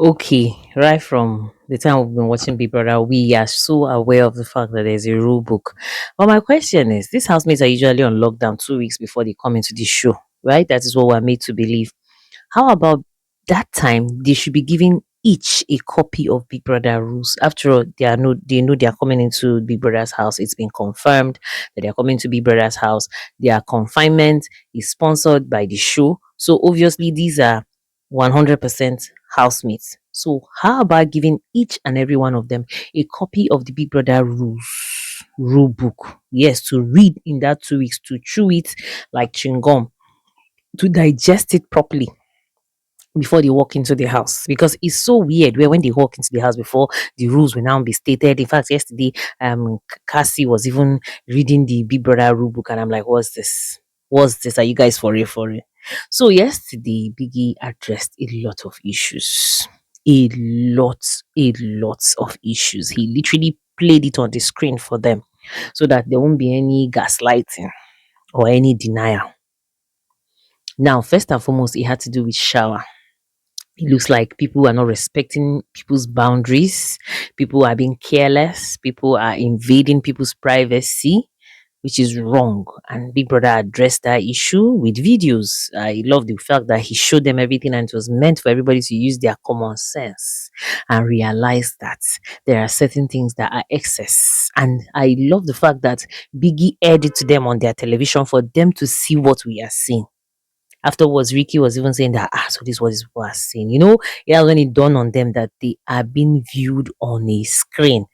Okay, right from the time we've been watching Big Brother, we are so aware of the fact that there's a rule book. But my question is, these housemates are usually on lockdown 2 weeks before they come into the show, right? That is what we're made to believe. How about that time they should be giving each a copy of Big Brother rules? After all, they know they are coming into Big Brother's house. It's been confirmed that they are coming to Big Brother's house. Their confinement is sponsored by the show. So obviously these are 100% housemates. So how about giving each and every one of them a copy of the Big Brother rules rule book? Yes, to read in that 2 weeks, to chew it like chewing gum, to digest it properly before they walk into the house, because it's so weird where when they walk into the house before the rules will now be stated. In fact, yesterday Cassi was even reading the Big Brother rule book, and I'm like, what's this, are you guys for real, for real? So yesterday Biggie addressed a lot of issues, a lot a lot of issues. He literally played it on the screen for them so that there won't be any gaslighting or any denial. Now, first and foremost, it had to do with shower. It looks like people are not respecting people's boundaries. People are being careless. People are invading people's privacy, which is wrong. And Big Brother addressed that issue with videos. I love the fact that he showed them everything, and it was meant for everybody to use their common sense and realize that there are certain things that are excess. And I love the fact that Biggie aired it to them on their television for them to see what we are seeing. Afterwards, Ricky was even saying that, so this was what was saying. Yeah, when it dawned on them that they are being viewed on a screen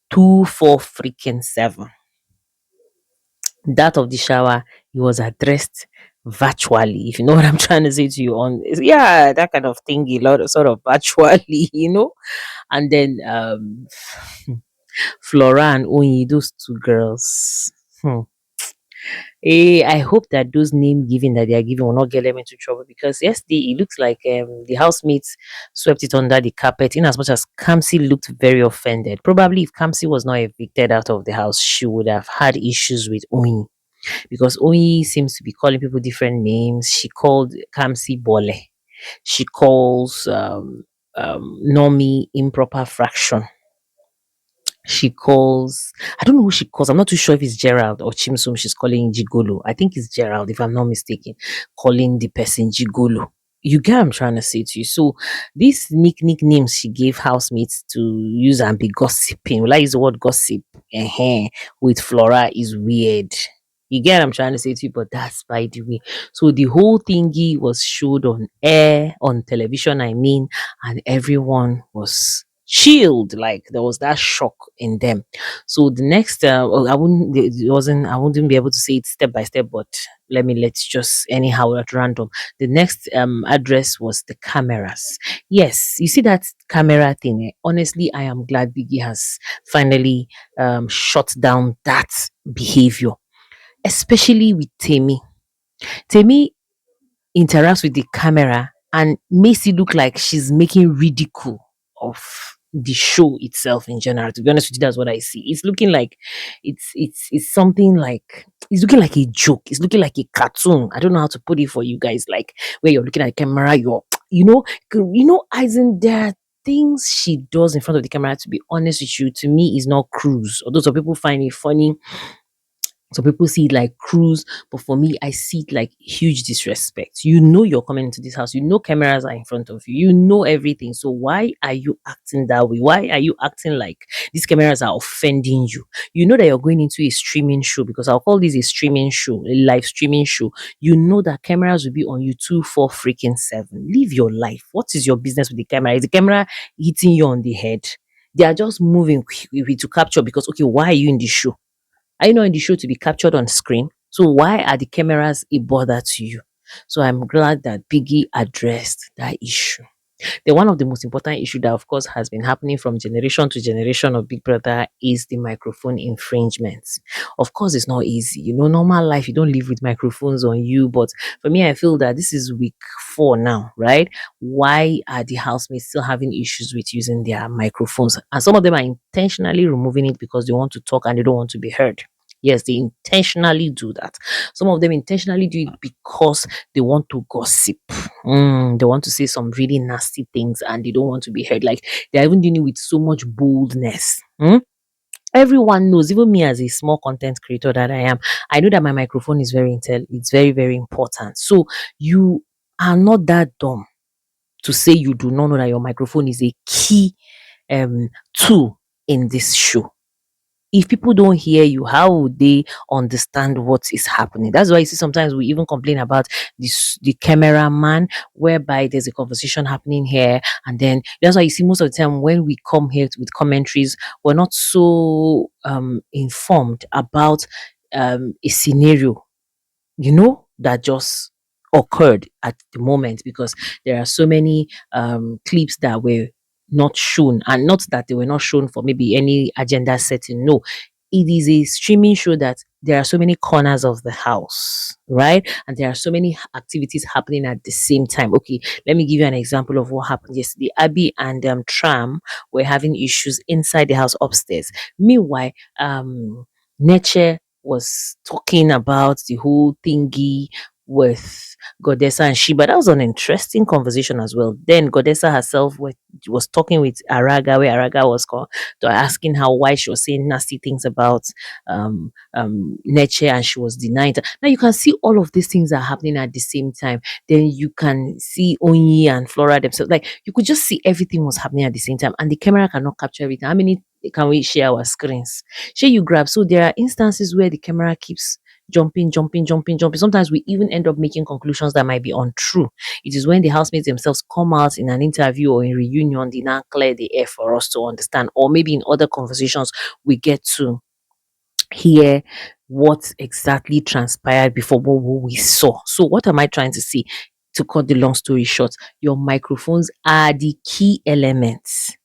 24 freaking 7. That of the shower, he was addressed virtually. If you know what I'm trying to say to you, yeah, that kind of thing, a lot of sort of virtually. And then Flora and Oyin, those two girls. Hmm. I hope that those name giving that they are giving will not get them into trouble, because yesterday it looks like the housemates swept it under the carpet, in as much as Kamsy looked very offended. Probably if Kamsy was not evicted out of the house, she would have had issues with Oyin, because Oyin seems to be calling people different names. She called Kamsy Bole. She calls Nomy improper fraction. She calls, I don't know who she calls. I'm not too sure if it's Gerard or Chimsom she's calling Gigolo. I think it's Gerald, if I'm not mistaken, calling the person Gigolo. You get what I'm trying to say to you. So these nicknames she gave housemates to use and be gossiping. Will I use the word gossip? With Flora is weird. You get what I'm trying to say to you, but that's by the way. So the whole thingy was showed on air, on television, I mean, and everyone was chilled. Like there was that shock in them. So the next, I wouldn't, it wasn't, I wouldn't be able to say it step by step, but let's just anyhow at random. The next address was the cameras. Yes, you see that camera thing. Honestly, I am glad Biggie has finally shut down that behavior, especially with Temi. Temi interacts with the camera and makes it look like she's making ridicule of the show itself in general. To be honest with you, that's what I see. It's looking like it's something like, it's looking like a joke. It's looking like a cartoon. I don't know how to put it for you guys. Like where you're looking at the camera, as in there are things she does in front of the camera. To be honest with you, to me, is not cruise. Although some people find it funny, some people see it like cruise, but for me, I see it like huge disrespect. You know you're coming into this house, you know cameras are in front of you, you know everything. So why are you acting that way? Why are you acting like these cameras are offending you? You know that you're going into a streaming show, because I'll call this a streaming show, a live streaming show. You know that cameras will be on you 24 freaking 7. Live your life. What is your business with the camera? Is the camera hitting you on the head? They are just moving to capture, because okay, why are you in the show? Are you not in the show to be captured on screen? So why are the cameras a bother to you? So I'm glad that Biggie addressed that issue. The one of the most important issue that of course has been happening from generation to generation of Big Brother is the microphone infringements. Of course, it's not easy. Normal life, you don't live with microphones on you. But for me, I feel that this is week 4 now, right? Why are the housemates still having issues with using their microphones? And some of them are intentionally removing it because they want to talk and they don't want to be heard. Yes, they intentionally do that. Some of them intentionally do it because they want to gossip. They want to say some really nasty things and they don't want to be heard. Like they're even doing it with so much boldness. Everyone knows, even me as a small content creator that I am, I know that my microphone is it's very, very important. So you are not that dumb to say you do not know that your microphone is a key tool in this show. If people don't hear you, how would they understand what is happening? That's why you see sometimes we even complain about the cameraman, whereby there's a conversation happening here, and then that's why you see most of the time when we come here with commentaries, we're not so informed about a scenario, that just occurred at the moment, because there are so many clips that were not shown, and not that they were not shown for maybe any agenda setting. No, it is a streaming show that there are so many corners of the house, right? And there are so many activities happening at the same time. Okay, let me give you an example of what happened yesterday. Abby and Tram were having issues inside the house upstairs. Meanwhile, Neche was talking about the whole thingy with Goddessa and Sheba. That was an interesting conversation as well. Then Goddessa herself was talking with Araga, where Araga was asking her why she was saying nasty things about Neche, and she was denying it. Now you can see all of these things are happening at the same time. Then you can see Oyin and Flora themselves. Like you could just see everything was happening at the same time, and the camera cannot capture everything. How many can we share our screens? Share you grab. So there are instances where the camera keeps jumping, jumping, jumping, jumping. Sometimes we even end up making conclusions that might be untrue. It is when the housemates themselves come out in an interview or in reunion, they now clear the air for us to understand, or maybe in other conversations we get to hear what exactly transpired before what we saw. So what am I trying to say? To cut the long story short, your microphones are the key elements.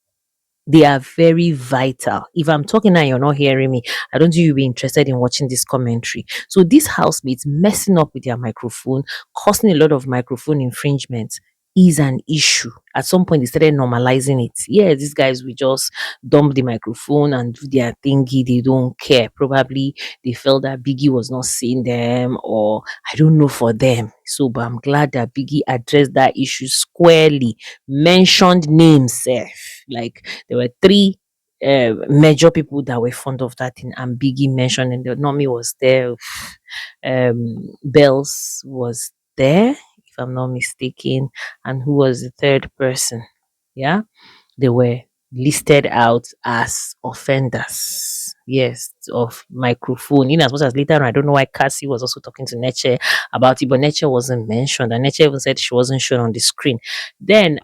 They are very vital. If I'm talking and you're not hearing me, I don't think you'll be interested in watching this commentary. So these housemates messing up with their microphone, causing a lot of microphone infringements, is an issue. At some point, they started normalizing it. Yeah, these guys will just dump the microphone and do their thingy. They don't care. Probably they felt that Biggie was not seeing them, or I don't know for them. So, but I'm glad that Biggie addressed that issue squarely, mentioned names, like there were three major people that were fond of that thing, and Biggie mentioned, and the Nomy was there, Bells was there, if I'm not mistaken, and who was the third person? Yeah, they were listed out as offenders, yes, of microphone. In as much as later on, I don't know why Cassi was also talking to Neche about it, but Neche wasn't mentioned, and Neche even said she wasn't shown on the screen. Then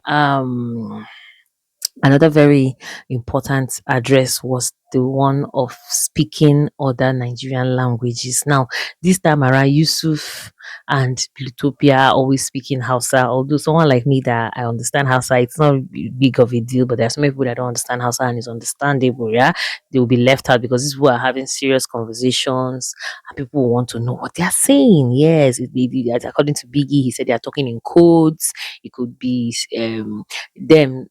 another very important address was the one of speaking other Nigerian languages. Now, this time around, Yusuf and Bluethopia are always speaking Hausa. Although someone like me that I understand Hausa, it's not big of a deal, but there's some people that don't understand Hausa and it's understandable, yeah? They will be left out because these people are having serious conversations and people want to know what they are saying. Yes, according to Biggie, he said they are talking in codes. It could be them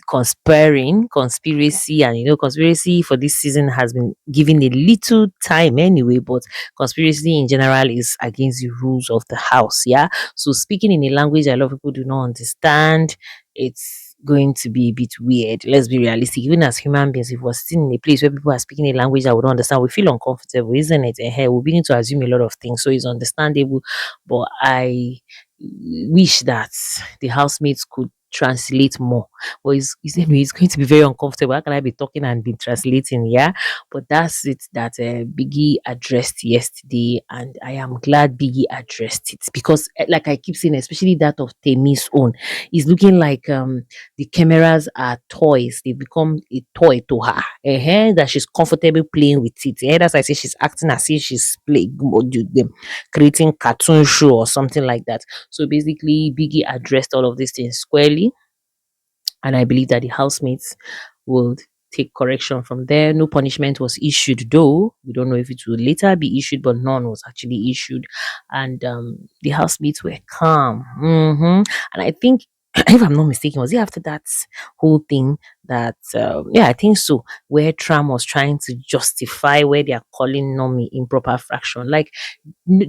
conspiring, conspiracy, and conspiracy for this season has been given a little time anyway, but conspiracy in general is against the rules of the house. Yeah, so speaking in a language a lot of people do not understand, it's going to be a bit weird. Let's be realistic. Even as human beings, if we're sitting in a place where people are speaking a language that we don't understand, we feel uncomfortable, isn't it? We begin to assume a lot of things, so it's understandable. But I wish that the housemates could translate more. But anyway, it's going to be very uncomfortable. How can I be talking and be translating? Yeah, but that's it that Biggie addressed yesterday, and I am glad Biggie addressed it because, like I keep saying, especially that of Temi's own, is looking like the cameras are toys. They become a toy to her. That she's comfortable playing with it. That's why I say she's acting as if she's playing, creating cartoon show or something like that. So basically, Biggie addressed all of these things squarely, and I believe that the housemates will take correction from there. No punishment was issued, though. We don't know if it will later be issued, but none was actually issued. And the housemates were calm. And I think if I'm not mistaken, was it after that whole thing that, yeah, I think so, where Tram was trying to justify where they are calling Nomy improper fraction. Like,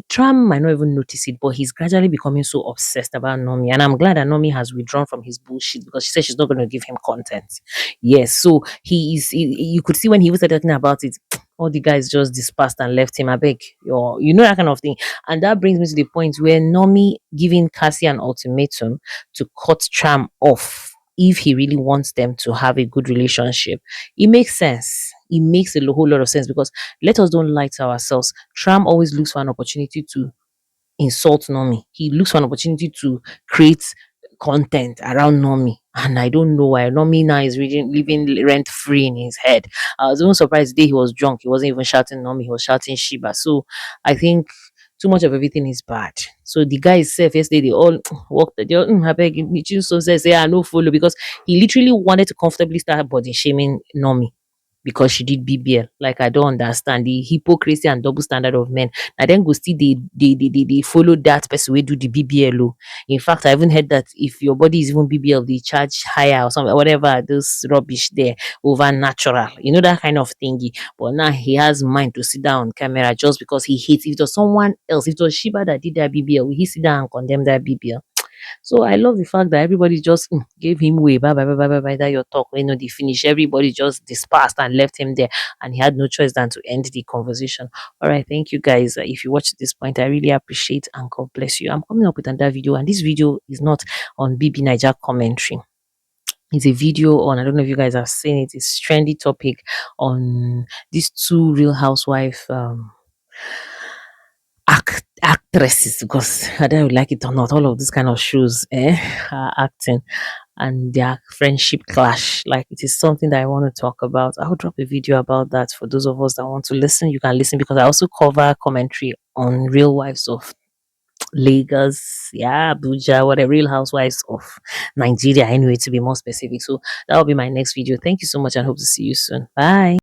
Tram might not even notice it, but he's gradually becoming so obsessed about Nomy. And I'm glad that Nomy has withdrawn from his bullshit because she said she's not going to give him content. Yes, so you could see when he was talking about it, all the guys just dispersed and left him. I beg, you know, that kind of thing. And that brings me to the point where Nomy giving Cassie an ultimatum to cut Tram off if he really wants them to have a good relationship. It makes sense. It makes a whole lot of sense because let us don't lie to ourselves. Tram always looks for an opportunity to insult Nomy. He looks for an opportunity to create content around Nomy. And I don't know why Nomy now is reading, living rent free in his head. I was even surprised the day he was drunk. He wasn't even shouting Nomy, he was shouting Sheba. So I think too much of everything is bad. So the guys said yesterday they all walked. They all, I beg, Chimsom says, yeah, no follow because he literally wanted to comfortably start body shaming Nomy because she did BBL. Like, I don't understand the hypocrisy and double standard of men. And then go see they follow that person we do the BBL. Oh. In fact, I even heard that if your body is even BBL, they charge higher or something, whatever, those rubbish there over natural. You know, that kind of thingy. But now he has mind to sit down on camera just because he hates. If it was someone else, if it was Sheba that did that BBL, will he sit down and condemn that BBL? So I love the fact that everybody just gave him way. Bye bye bye bye bye bye. That your talk, you know, the finish. Everybody just dispersed and left him there, and he had no choice than to end the conversation. All right, thank you guys. If you watch this point, I really appreciate and God bless you. I'm coming up with another video, and this video is not on Bbnaija commentary. It's a video on, I don't know if you guys have seen it. It's trendy topic on these two Real Housewife actresses, because I don't like it or not, all of these kind of shows are acting and their friendship clash. Like, it is something that I want to talk about. I'll drop a video about that for those of us that want to listen. You can listen because I also cover commentary on Real Wives of Lagos, yeah, Abuja, whatever, Real Housewives of Nigeria, anyway, to be more specific. So that will be my next video. Thank you so much and hope to see you soon. Bye.